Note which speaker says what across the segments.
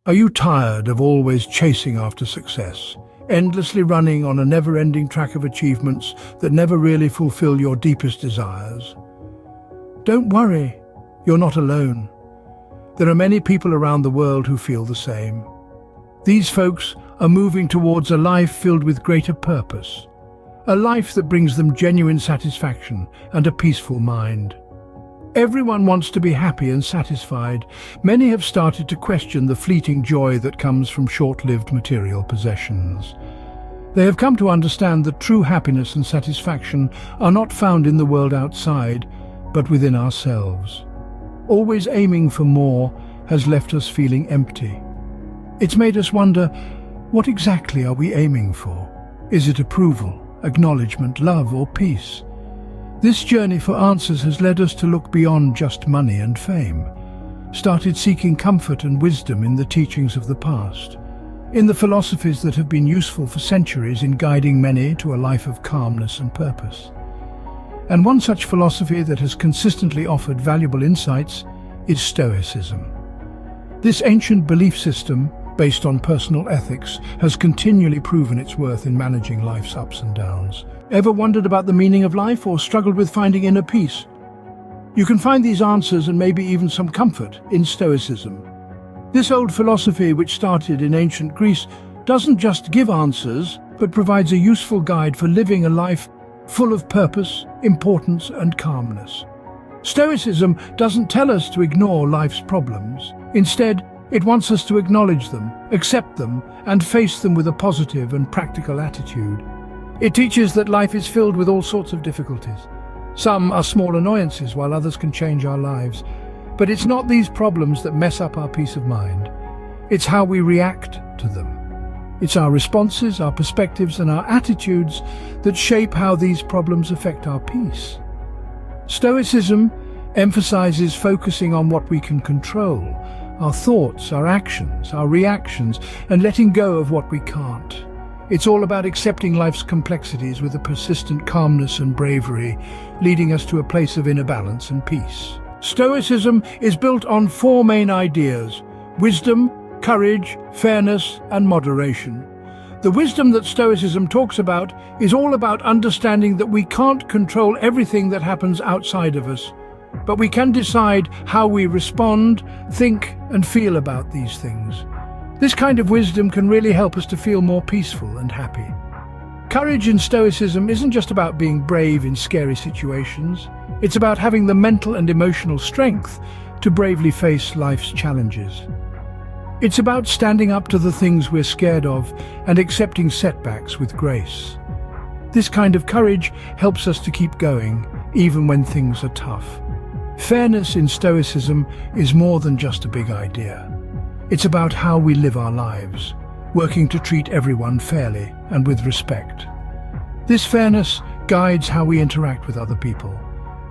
Speaker 1: Are you tired of always chasing after success, endlessly running on a never-ending track of achievements that never really fulfill your deepest desires? Don't worry, you're not alone. There are many people around the world who feel the same. These folks are moving towards a life filled with greater purpose, a life that brings them genuine satisfaction and a peaceful mind. Everyone wants to be happy and satisfied. Many have started to question the fleeting joy that comes from short-lived material possessions. They have come to understand that true happiness and satisfaction are not found in the world outside, but within ourselves. Always aiming for more has left us feeling empty. It's made us wonder, what exactly are we aiming for? Is it approval, acknowledgement, love, or peace? This journey for answers has led us to look beyond just money and fame, started seeking comfort and wisdom in the teachings of the past, in the philosophies that have been useful for centuries in guiding many to a life of calmness and purpose. And one such philosophy that has consistently offered valuable insights is Stoicism. This ancient belief system, based on personal ethics, has continually proven its worth in managing life's ups and downs. Ever wondered about the meaning of life or struggled with finding inner peace? You can find these answers and maybe even some comfort in Stoicism. This old philosophy, which started in ancient Greece, doesn't just give answers, but provides a useful guide for living a life full of purpose, importance, and calmness. Stoicism doesn't tell us to ignore life's problems. Instead, it wants us to acknowledge them, accept them, and face them with a positive and practical attitude. It teaches that life is filled with all sorts of difficulties. Some are small annoyances, while others can change our lives. But it's not these problems that mess up our peace of mind. It's how we react to them. It's our responses, our perspectives, and our attitudes that shape how these problems affect our peace. Stoicism emphasizes focusing on what we can control, our thoughts, our actions, our reactions, and letting go of what we can't. It's all about accepting life's complexities with a persistent calmness and bravery, leading us to a place of inner balance and peace. Stoicism is built on four main ideas: wisdom, courage, fairness, and moderation. The wisdom that Stoicism talks about is all about understanding that we can't control everything that happens outside of us, but we can decide how we respond, think, and feel about these things. This kind of wisdom can really help us to feel more peaceful and happy. Courage in Stoicism isn't just about being brave in scary situations. It's about having the mental and emotional strength to bravely face life's challenges. It's about standing up to the things we're scared of and accepting setbacks with grace. This kind of courage helps us to keep going, even when things are tough. Fairness in Stoicism is more than just a big idea. It's about how we live our lives, working to treat everyone fairly and with respect. This fairness guides how we interact with other people,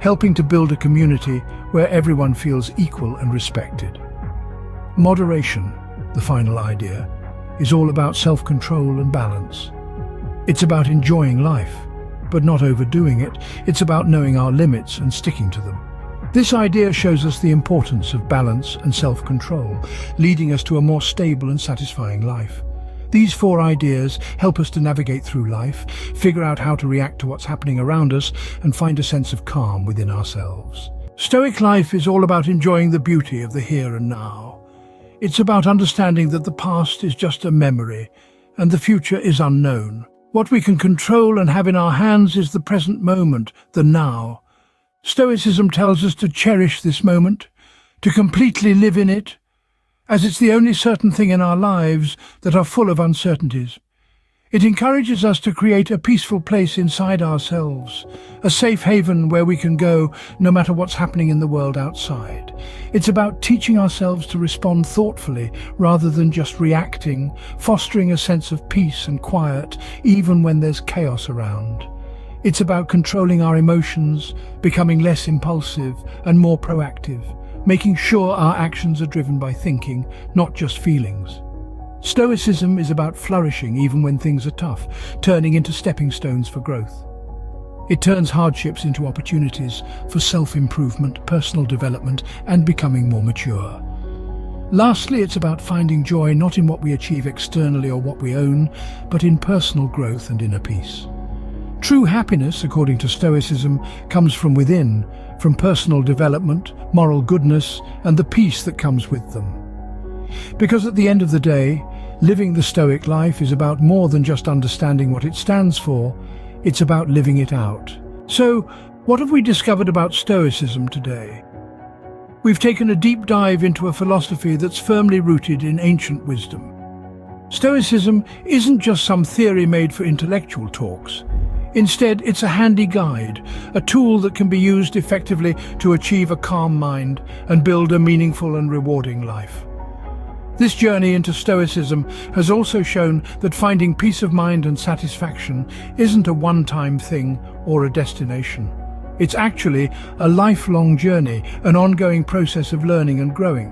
Speaker 1: helping to build a community where everyone feels equal and respected. Moderation, the final idea, is all about self-control and balance. It's about enjoying life, but not overdoing it. It's about knowing our limits and sticking to them. This idea shows us the importance of balance and self-control, leading us to a more stable and satisfying life. These four ideas help us to navigate through life, figure out how to react to what's happening around us, and find a sense of calm within ourselves. Stoic life is all about enjoying the beauty of the here and now. It's about understanding that the past is just a memory, and the future is unknown. What we can control and have in our hands is the present moment, the now. Stoicism tells us to cherish this moment, to completely live in it, as it's the only certain thing in our lives that are full of uncertainties. It encourages us to create a peaceful place inside ourselves, a safe haven where we can go no matter what's happening in the world outside. It's about teaching ourselves to respond thoughtfully rather than just reacting, fostering a sense of peace and quiet even when there's chaos around. It's about controlling our emotions, becoming less impulsive and more proactive, making sure our actions are driven by thinking, not just feelings. Stoicism is about flourishing even when things are tough, turning into stepping stones for growth. It turns hardships into opportunities for self-improvement, personal development, and becoming more mature. Lastly, it's about finding joy not in what we achieve externally or what we own, but in personal growth and inner peace. True happiness, according to Stoicism, comes from within, from personal development, moral goodness, and the peace that comes with them. Because at the end of the day, living the Stoic life is about more than just understanding what it stands for, it's about living it out. So, what have we discovered about Stoicism today? We've taken a deep dive into a philosophy that's firmly rooted in ancient wisdom. Stoicism isn't just some theory made for intellectual talks. Instead, it's a handy guide, a tool that can be used effectively to achieve a calm mind and build a meaningful and rewarding life. This journey into Stoicism has also shown that finding peace of mind and satisfaction isn't a one-time thing or a destination. It's actually a lifelong journey, an ongoing process of learning and growing.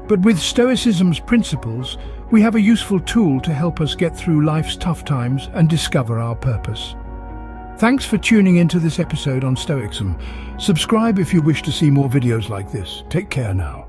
Speaker 1: But with Stoicism's principles, we have a useful tool to help us get through life's tough times and discover our purpose. Thanks for tuning into this episode on Stoicism. Subscribe if you wish to see more videos like this. Take care now.